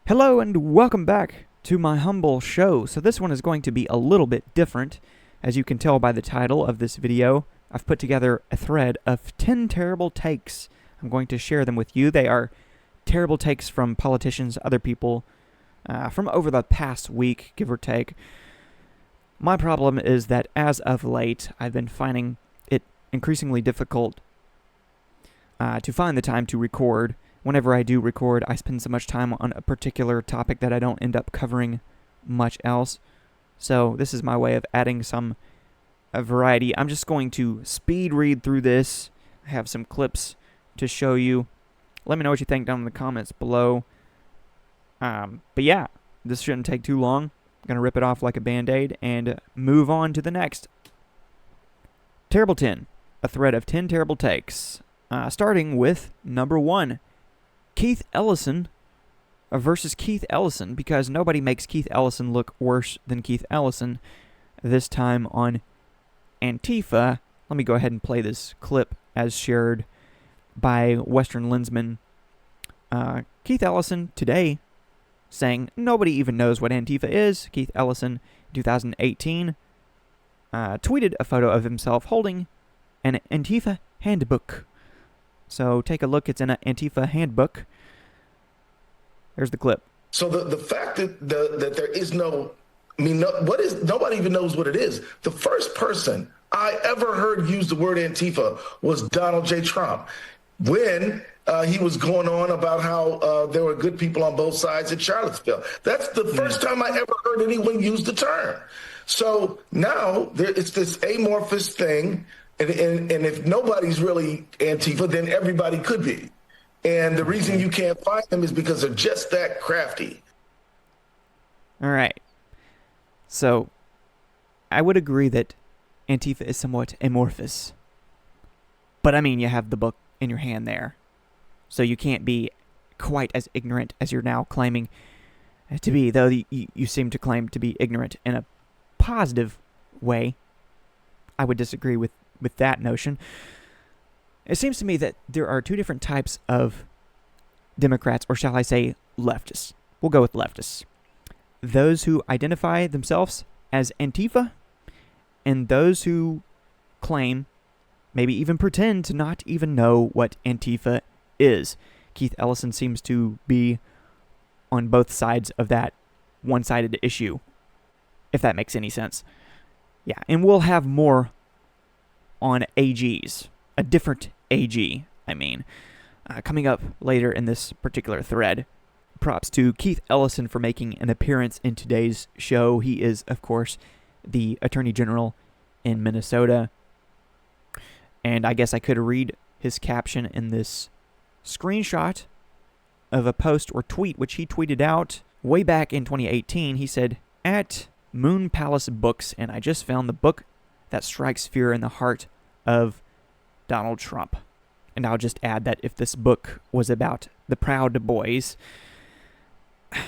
Hello and welcome back to my humble show. So this one is going to be a little bit different. As you can tell by the title of this video, I've put together a thread of 10 terrible takes. I'm going to share them with you. They are terrible takes from politicians, other people, from over the past week, give or take. My problem is that as of late, I've been finding it increasingly difficult to find the time to record. Whenever I do record, I spend so much time on a particular topic that I don't end up covering much else. So this is my way of adding some variety. I'm just going to speed read through this. I have some clips to show you. Let me know what you think down in the comments below. But yeah, this shouldn't take too long. I'm going to rip it off like a band-aid and move on to the next. Terrible 10. A thread of 10 terrible takes. Starting with number 1. Keith Ellison versus Keith Ellison, because nobody makes Keith Ellison look worse than Keith Ellison, this time on Antifa. Let me go ahead and play this clip as shared by Western Lensman. Keith Ellison today saying nobody even knows what Antifa is. Keith Ellison, 2018, tweeted a photo of himself holding an Antifa handbook. So take a look. It's in an Antifa handbook. Here's the clip. So the fact that there is nobody even knows what it is. The first person I ever heard use the word Antifa was Donald J. Trump when he was going on about how there were good people on both sides in Charlottesville. That's the first time I ever heard anyone use the term. So now it's this amorphous thing. And if nobody's really Antifa, then everybody could be. And the reason you can't find them is because they're just that crafty. All right. So I would agree that Antifa is somewhat amorphous. But I mean, you have the book in your hand there. So you can't be quite as ignorant as you're now claiming to be, though you seem to claim to be ignorant in a positive way. I would disagree with that notion. It seems to me that there are two different types of Democrats, or shall I say leftists. We'll go with leftists. Those who identify themselves as Antifa, and those who claim, maybe even pretend to not even know what Antifa is. Keith Ellison seems to be on both sides of that one-sided issue, if that makes any sense. Yeah, and we'll have more on AGs, a different AG, coming up later in this particular thread. Props to Keith Ellison for making an appearance in today's show. He is, of course, the Attorney General in Minnesota. And I guess I could read his caption in this screenshot of a post or tweet, which he tweeted out way back in 2018. He said, "At Moon Palace Books, and I just found the book that strikes fear in the heart of Donald Trump." And I'll just add that if this book was about the Proud Boys,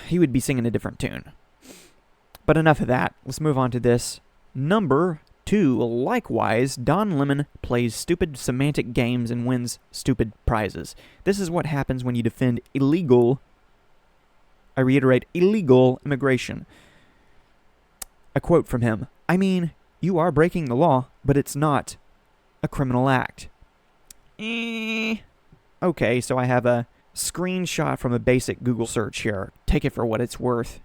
he would be singing a different tune. But enough of that. Let's move on to this. Number 2. Likewise, Don Lemon plays stupid semantic games and wins stupid prizes. This is what happens when you defend illegal, I reiterate, illegal immigration. A quote from him. "I mean, you are breaking the law, but it's not a criminal act." Okay, so I have a screenshot from a basic Google search here. Take it for what it's worth.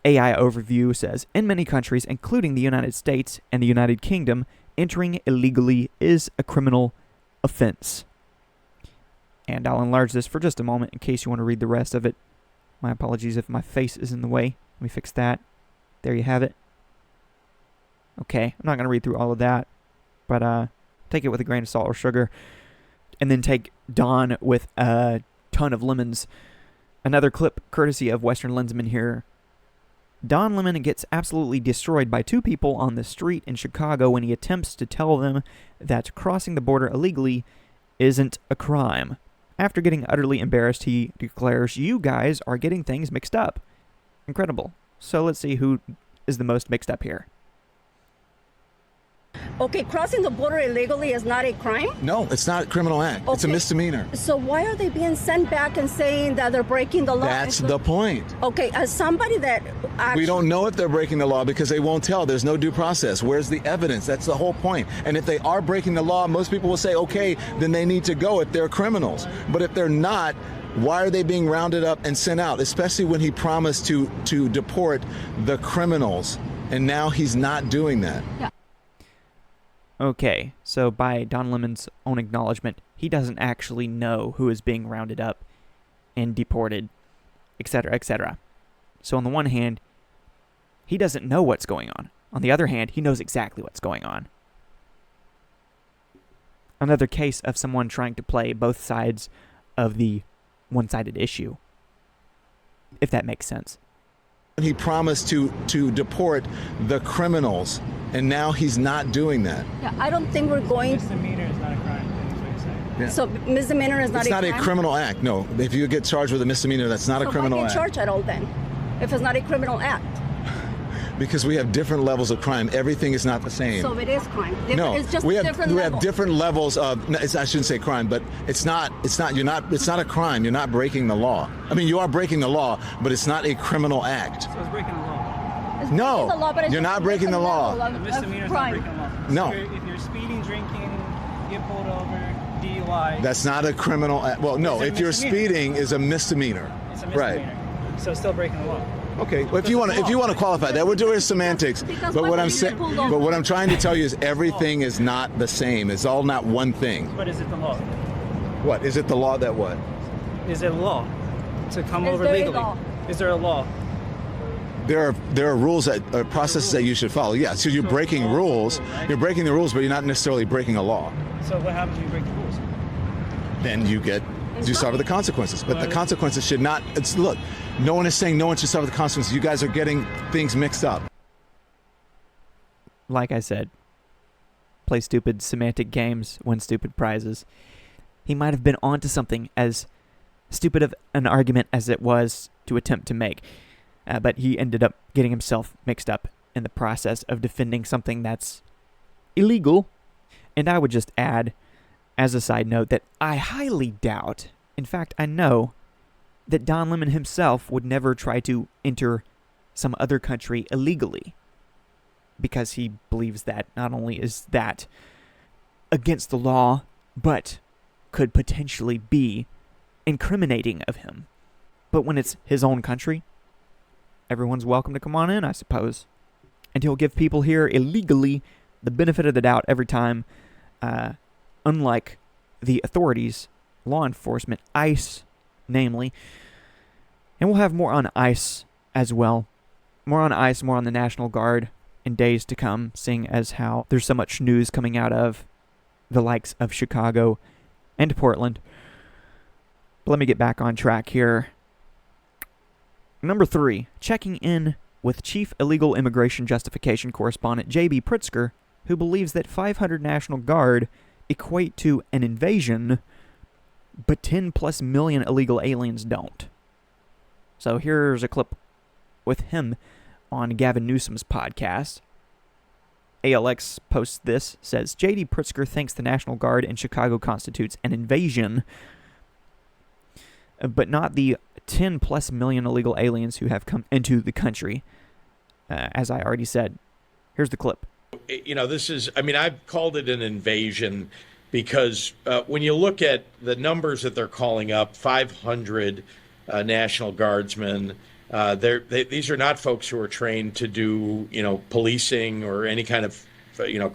AI Overview says, in many countries, including the United States and the United Kingdom, entering illegally is a criminal offense. And I'll enlarge this for just a moment in case you want to read the rest of it. My apologies if my face is in the way. Let me fix that. There you have it. Okay, I'm not going to read through all of that, but take it with a grain of salt or sugar, and then take Don with a ton of lemons. Another clip courtesy of Western Lensman here. Don Lemon gets absolutely destroyed by two people on the street in Chicago when he attempts to tell them that crossing the border illegally isn't a crime. After getting utterly embarrassed, he declares, "You guys are getting things mixed up." Incredible. So let's see who is the most mixed up here. Okay, crossing the border illegally is not a crime? No, it's not a criminal act. It's a Okay. misdemeanor. So why are they being sent back and saying that they're breaking the law? That's the point. Okay, as somebody that actually... We don't know if they're breaking the law because they won't tell. There's no due process. Where's the evidence? That's the whole point. And if they are breaking the law, most people will say, okay, then they need to go if they're criminals. But if they're not, why are they being rounded up and sent out? Especially when he promised to deport the criminals. And now he's not doing that. Yeah. Okay, so by Don Lemon's own acknowledgement, he doesn't actually know who is being rounded up and deported, etc., etc. So on the one hand, he doesn't know what's going on. On the other hand, he knows exactly what's going on. Another case of someone trying to play both sides of the one-sided issue, if that makes sense. He promised to deport the criminals, and now he's not doing that. Yeah, I don't think we're going... Misdemeanor is not a crime. That's what you're saying. Yeah. So misdemeanor is not It's a not crime? a criminal act, no. If you get charged with a misdemeanor, that's not a criminal why act. get charged at all then, if it's not a criminal act? Because we have different levels of crime. Everything is not the same. So it is crime. No, It's just we a have different we level. have different levels of. No, I shouldn't say crime, but it's not a crime. You're not breaking the law. I mean, you are breaking the law, but it's not a criminal act. So it's breaking the law. It's No, breaking the law, but it's you're just not a breaking the different law. level The of misdemeanor is not crime. breaking the law. No. If you're speeding, drinking, get pulled over, DUI. That's not a criminal act. Well, no, It's a if you're misdemeanor. speeding, is a misdemeanor. It's a misdemeanor. Right. So it's still breaking the law. Okay. Well, if you want to qualify that, we're doing semantics. Because But what what I'm if you saying, get pulled over? but what I'm trying to tell you is everything is not the same. It's all not one thing. But is it the law? What is it? The law that what? Is it a law to come Is over there a legally? law? Is there a law? There are rules that processes that you should follow. Yeah. So you're breaking rules. You're breaking the rules, but you're not necessarily breaking a law. So what happens when you break the rules? Then you suffer the consequences. But the consequences should not. Look, no one is saying no one should suffer the consequences. You guys are getting things mixed up. Like I said, play stupid semantic games, win stupid prizes. He might have been onto something as stupid of an argument as it was to attempt to make, but he ended up getting himself mixed up in the process of defending something that's illegal. And I would just add, as a side note, that I highly doubt, in fact I know, that Don Lemon himself would never try to enter some other country illegally, because he believes that not only is that against the law, but could potentially be incriminating of him. But when it's his own country, everyone's welcome to come on in, I suppose. And he'll give people here illegally the benefit of the doubt every time, unlike the authorities, law enforcement, ICE, namely. And we'll have more on ICE as well. More on ICE, more on the National Guard in days to come, seeing as how there's so much news coming out of the likes of Chicago and Portland. But let me get back on track here. Number 3, checking in with Chief Illegal Immigration Justification Correspondent J.B. Pritzker, who believes that 500 National Guard equate to an invasion, but 10 plus million illegal aliens don't. So here's a clip with him on Gavin Newsom's podcast. ALX posts this, says, J.D. Pritzker thinks the National Guard in Chicago constitutes an invasion, but not the 10 plus million illegal aliens who have come into the country. As I already said, here's the clip. I've called it an invasion because when you look at the numbers that they're calling up, 500 National Guardsmen, these are not folks who are trained to do, policing or any kind of,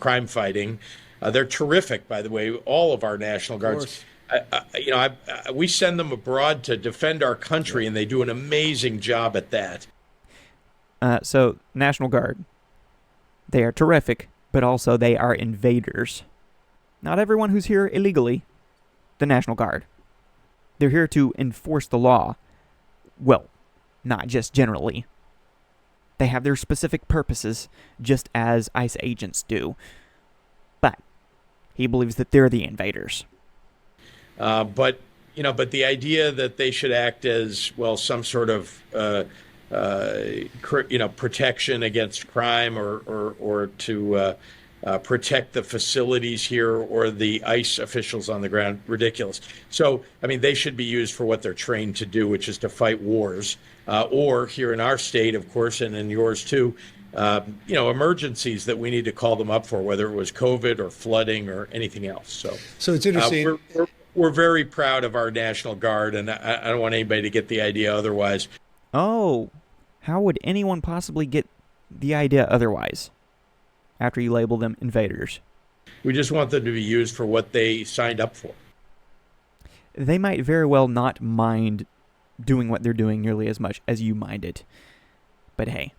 crime fighting. They're terrific, by the way, all of our National Guards. We send them abroad to defend our country, and they do an amazing job at that. So, National Guard, they are terrific, but also they are invaders. Not everyone who's here illegally, the National Guard. They're here to enforce the law. Well, not just generally. They have their specific purposes, just as ICE agents do. But he believes that they're the invaders. But the idea that they should act as, well, some sort of, protection against crime or to protect the facilities here or the ICE officials on the ground. Ridiculous. So, I mean, they should be used for what they're trained to do, which is to fight wars. Or here in our state, of course, and in yours too, emergencies that we need to call them up for, whether it was COVID or flooding or anything else. So it's interesting. We're very proud of our National Guard, and I don't want anybody to get the idea otherwise. Oh, how would anyone possibly get the idea otherwise after you label them invaders? We just want them to be used for what they signed up for. They might very well not mind doing what they're doing nearly as much as you mind it. But hey,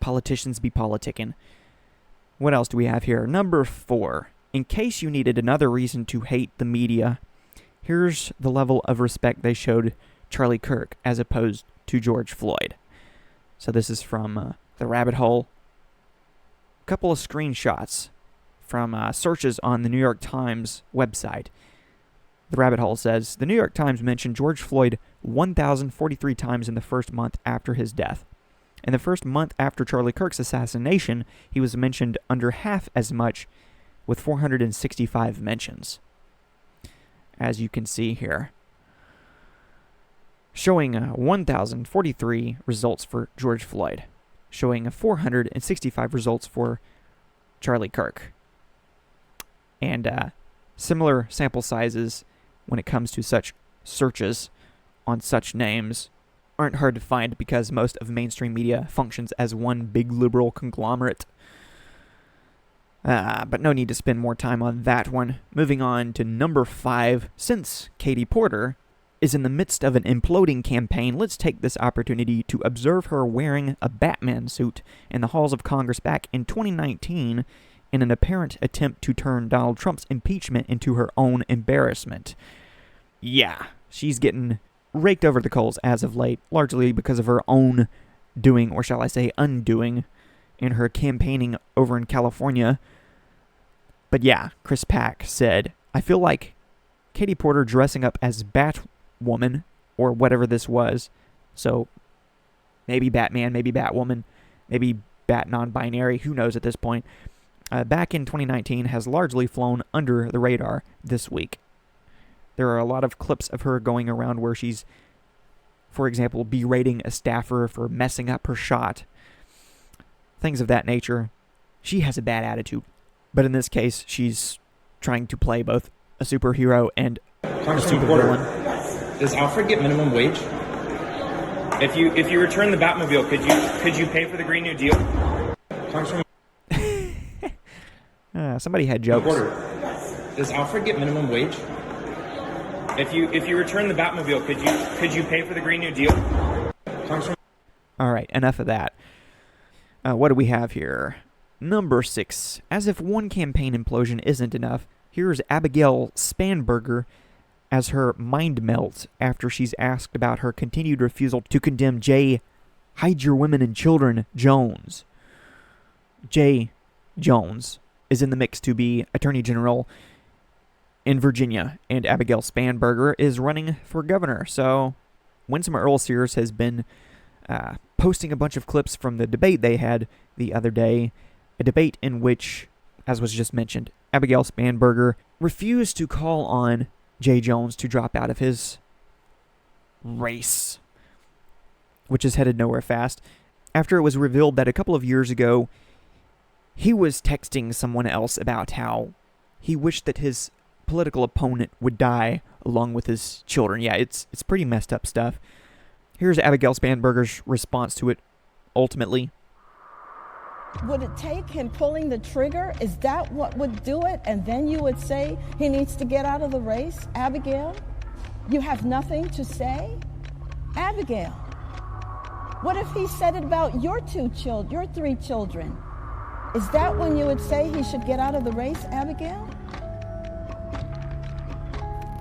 politicians be politicking. What else do we have here? Number 4. In case you needed another reason to hate the media, here's the level of respect they showed Charlie Kirk as opposed to George Floyd. So this is from the Rabbit Hole. A couple of screenshots from searches on the New York Times website. The Rabbit Hole says, the New York Times mentioned George Floyd 1,043 times in the first month after his death. In the first month after Charlie Kirk's assassination, he was mentioned under half as much, with 465 mentions. As you can see here, showing 1,043 results for George Floyd, showing 465 results for Charlie Kirk. And similar sample sizes when it comes to such searches on such names aren't hard to find because most of mainstream media functions as one big liberal conglomerate. But no need to spend more time on that one. Moving on to number 5. Since Katie Porter is in the midst of an imploding campaign, let's take this opportunity to observe her wearing a Batman suit in the halls of Congress back in 2019 in an apparent attempt to turn Donald Trump's impeachment into her own embarrassment. Yeah, she's getting raked over the coals as of late, largely because of her own doing, or shall I say undoing, in her campaigning over in California. But yeah, Chris Pack said, I feel like Katie Porter dressing up as Batwoman, or whatever this was, so maybe Batman, maybe Batwoman, maybe Bat non-binary, who knows at this point, back in 2019 has largely flown under the radar this week. There are a lot of clips of her going around where she's, for example, berating a staffer for messing up her shot. Things of that nature. She has a bad attitude. But in this case, she's trying to play both a superhero and a supervillain. Does Alfred get minimum wage? If you return the Batmobile, could you pay for the Green New Deal? Congressman somebody had jokes. Porter, does Alfred get minimum wage? If you return the Batmobile, could you pay for the Green New Deal? Congressman. All right, enough of that. What do we have here? Number 6. As if one campaign implosion isn't enough, here's Abigail Spanberger as her mind melts after she's asked about her continued refusal to condemn J. Hide Your Women and Children Jones. J. Jones is in the mix to be Attorney General in Virginia, and Abigail Spanberger is running for governor. So Winsome Earl Sears has been posting a bunch of clips from the debate they had the other day, a debate in which, as was just mentioned, Abigail Spanberger refused to call on Jay Jones to drop out of his race, which is headed nowhere fast, after it was revealed that a couple of years ago, he was texting someone else about how he wished that his political opponent would die along with his children. Yeah, it's pretty messed up stuff. Here's Abigail Spanberger's response to it, ultimately. Would it take him pulling the trigger? Is that what would do it? And then you would say he needs to get out of the race? Abigail, you have nothing to say? Abigail, what if he said it about your 3 children? Is that when you would say he should get out of the race, Abigail?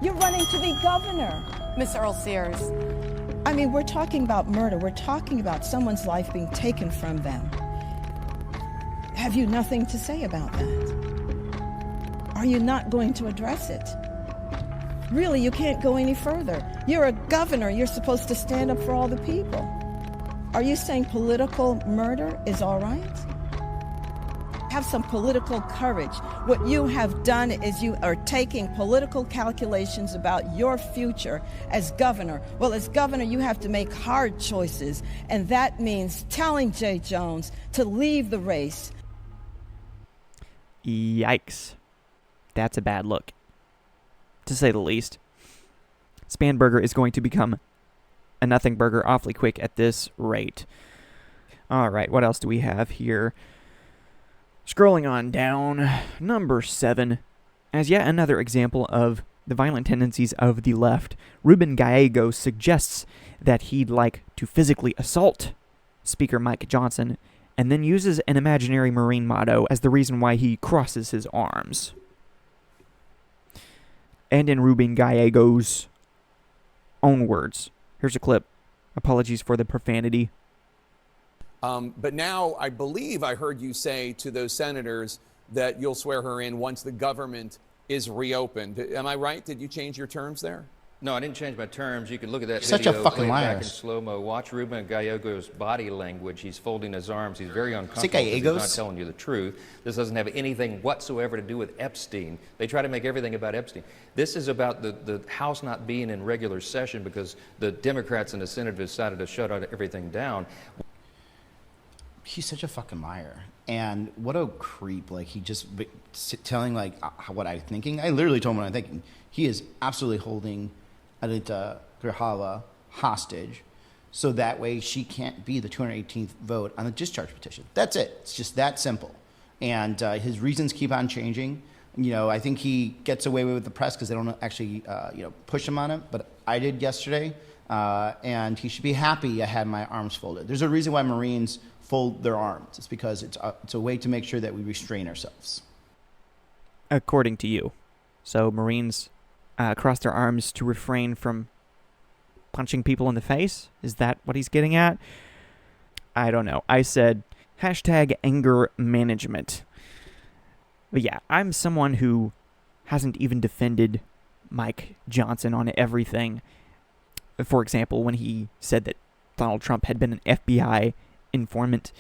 You're running to be governor. Miss Earl Sears. I mean, we're talking about murder. We're talking about someone's life being taken from them. Have you nothing to say about that? Are you not going to address it? Really, you can't go any further. You're a governor. You're supposed to stand up for all the people. Are you saying political murder is all right? Have some political courage. What you have done is you are taking political calculations about your future as governor. Well, as governor, you have to make hard choices, and that means telling Jay Jones to leave the race. Yikes. That's a bad look, to say the least. Spanberger is going to become a nothing burger awfully quick at this rate. All right, what else do we have here? Scrolling on down, number 7. As yet another example of the violent tendencies of the left, Ruben Gallegos suggests that he'd like to physically assault Speaker Mike Johnson and then uses an imaginary Marine motto as the reason why he crosses his arms. And in Ruben Gallegos' own words, here's a clip. Apologies for the profanity. But now I believe I heard you say to those senators that you'll swear her in once the government is reopened. Am I right? Did you change your terms there? No, I didn't change my terms. You can look at that Such video, a fucking play it liar. back in slow-mo. Watch Ruben Gallegos' body language. He's folding his arms. He's very uncomfortable. Gallegos? He's not telling you the truth. This doesn't have anything whatsoever to do with Epstein. They try to make everything about Epstein. This is about the House not being in regular session because the Democrats in the Senate decided to shut everything down. He's such a fucking liar. And what a creep. Like, he just telling, like, what I'm thinking. I literally told him what I'm thinking. He is absolutely holding Adita Grijalva hostage so that way she can't be the 218th vote on the discharge petition. That's it. It's just that simple. And his reasons keep on changing. You know, I think he gets away with the press because they don't actually, push him on it. But I did yesterday, and he should be happy I had my arms folded. There's a reason why Marines fold their arms. It's because it's a way to make sure that we restrain ourselves. According to you. So Marines cross their arms to refrain from punching people in the face? Is that what he's getting at? I don't know. I said #anger management. But yeah, I'm someone who hasn't even defended Mike Johnson on everything. For example, when he said that Donald Trump had been an FBI informant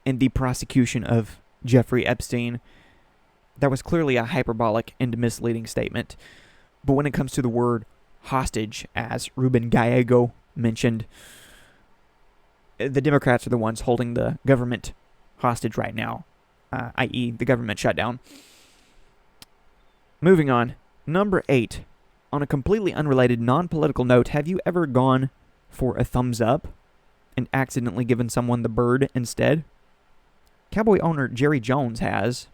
in the prosecution of Jeffrey Epstein, that was clearly a hyperbolic and misleading statement. But when it comes to the word hostage, as Ruben Gallego mentioned, the Democrats are the ones holding the government hostage right now, i.e. the government shutdown. Moving on, number 8. On a completely unrelated, non-political note, have you ever gone for a thumbs up and accidentally given someone the bird instead? Cowboy owner Jerry Jones has,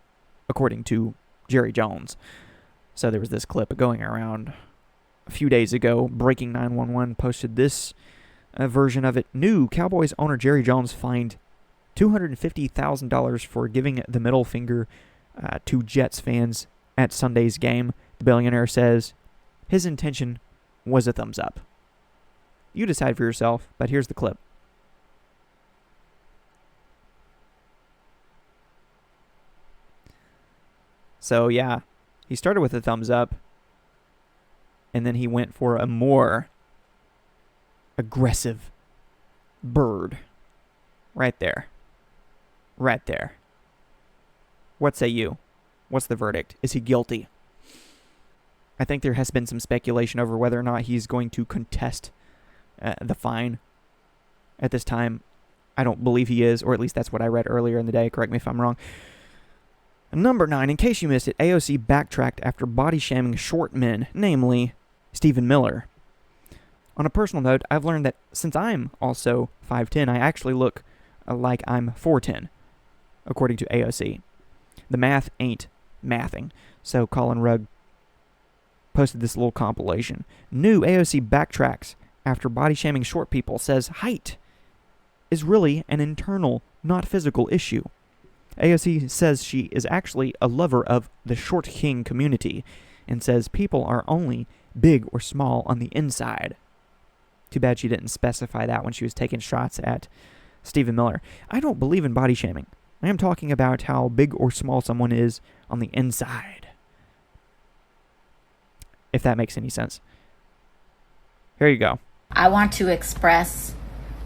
according to Jerry Jones. So there was this clip going around a few days ago. Breaking 911 posted this version of it. New Cowboys owner Jerry Jones fined $250,000 for giving the middle finger to Jets fans at Sunday's game. The billionaire says his intention was a thumbs up. You decide for yourself, but here's the clip. So yeah, he started with a thumbs up, and then he went for a more aggressive bird. Right there. Right there. What say you? What's the verdict? Is he guilty? I think there has been some speculation over whether or not he's going to contest the fine. At this time, I don't believe he is, or at least that's what I read earlier in the day. Correct me if I'm wrong. Number 9, in case you missed it, AOC backtracked after body-shaming short men, namely Stephen Miller. On a personal note, I've learned that since I'm also 5'10", I actually look like I'm 4'10", according to AOC. The math ain't mathing, so Colin Rugg posted this little compilation. New AOC backtracks after body-shaming short people, says height is really an internal, not physical issue. AOC says she is actually a lover of the short king community and says people are only big or small on the inside. Too bad she didn't specify that when she was taking shots at Stephen Miller. I don't believe in body shaming. I am talking about how big or small someone is on the inside. If that makes any sense. Here you go. I want to express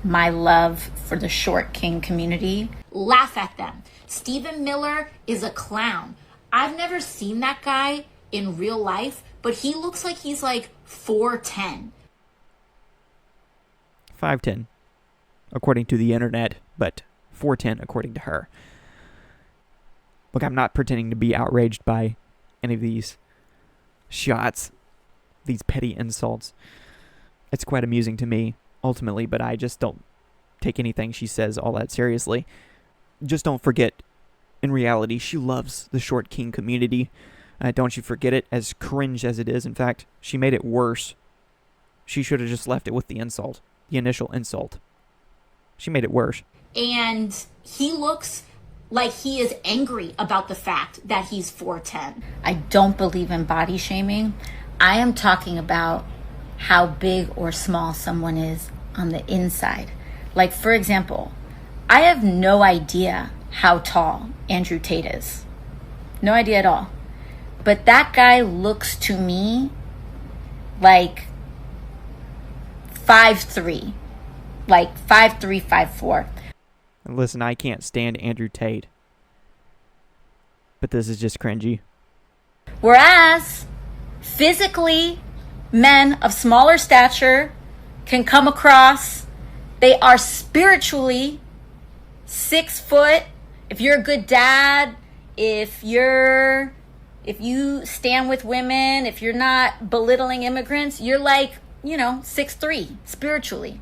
my love for the short king community. laugh at them. Stephen Miller is a clown. I've never seen that guy in real life, but he looks like he's like 4'10". 5'10", according to the internet, but 4'10" according to her. Look, I'm not pretending to be outraged by any of these shots, these petty insults. It's quite amusing to me, ultimately, but I just don't take anything she says all that seriously. Just don't forget, in reality, she loves the short king community. Don't you forget it, as cringe as it is. In fact, she made it worse. She should have just left it with the insult, the initial insult. She made it worse. And he looks like he is angry about the fact that he's 4'10". I don't believe in body shaming. I am talking about how big or small someone is on the inside. Like, for example, I have no idea how tall Andrew Tate is. No idea at all. But that guy looks to me like 5'3", like 5'3", 5'4". Listen, I can't stand Andrew Tate, but this is just cringy. Whereas, physically, men of smaller stature can come across. They are spiritually 6 foot. If you're a good dad, if you stand with women, if you're not belittling immigrants, you're like, 6'3", spiritually.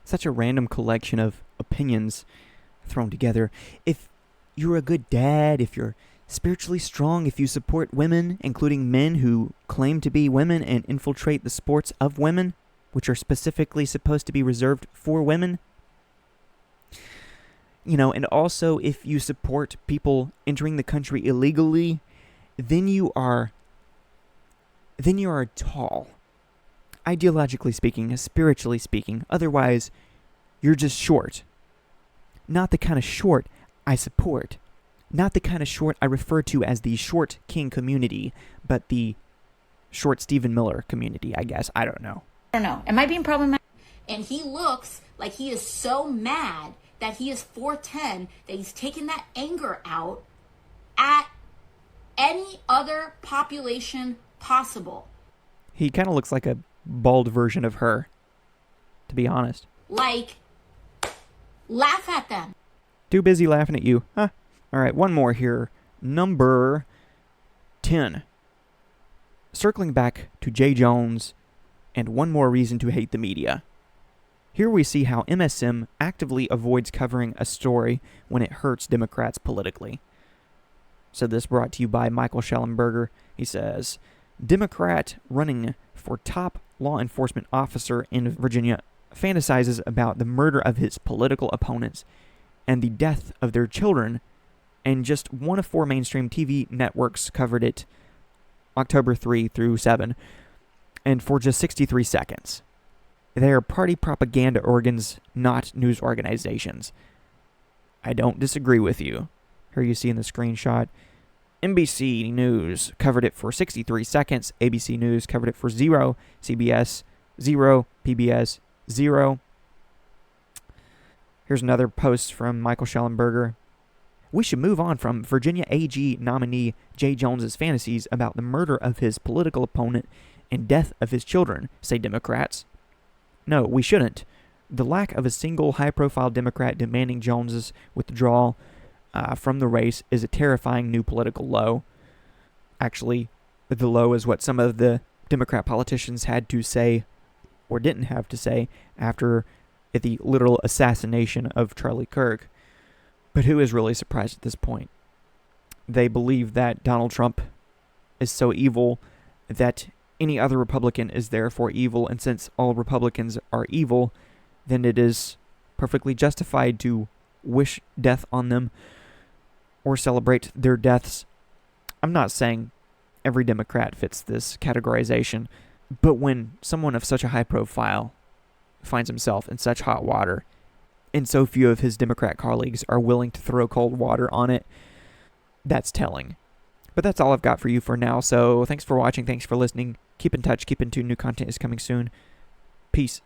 Such a random collection of opinions thrown together. If you're a good dad, if you're spiritually strong, if you support women, including men who claim to be women and infiltrate the sports of women, which are specifically supposed to be reserved for women, and also if you support people entering the country illegally, then you are tall. Ideologically speaking, spiritually speaking. Otherwise, you're just short. Not the kind of short I support. Not the kind of short I refer to as the short king community, but the short Stephen Miller community, I guess. I don't know. Am I being problematic? And he looks like he is so mad that he is 4'10", that he's taking that anger out at any other population possible. He kind of looks like a bald version of her, to be honest. Like, laugh at them. Too busy laughing at you. Huh. All right, one more here. Number 10. Circling back to Jay Jones and one more reason to hate the media. Here we see how MSM actively avoids covering a story when it hurts Democrats politically. So this brought to you by Michael Schellenberger. He says, Democrat running for top law enforcement officer in Virginia fantasizes about the murder of his political opponents and the death of their children, and just one of 4 mainstream TV networks covered it October 3 through 7, and for just 63 seconds. They are party propaganda organs, not news organizations. I don't disagree with you. Here you see in the screenshot, NBC News covered it for 63 seconds, ABC News covered it for 0, CBS 0, PBS 0. Here's another post from Michael Schellenberger. We should move on from Virginia AG nominee Jay Jones's fantasies about the murder of his political opponent and death of his children, say Democrats. No, we shouldn't. The lack of a single high-profile Democrat demanding Jones's withdrawal from the race is a terrifying new political low. Actually, the low is what some of the Democrat politicians had to say, or didn't have to say, after the literal assassination of Charlie Kirk. But who is really surprised at this point? They believe that Donald Trump is so evil that any other Republican is therefore evil, and since all Republicans are evil, then it is perfectly justified to wish death on them or celebrate their deaths. I'm not saying every Democrat fits this categorization, but when someone of such a high profile finds himself in such hot water, and so few of his Democrat colleagues are willing to throw cold water on it, that's telling. But that's all I've got for you for now, so thanks for watching, thanks for listening. Keep in touch, keep in tune, new content is coming soon. Peace.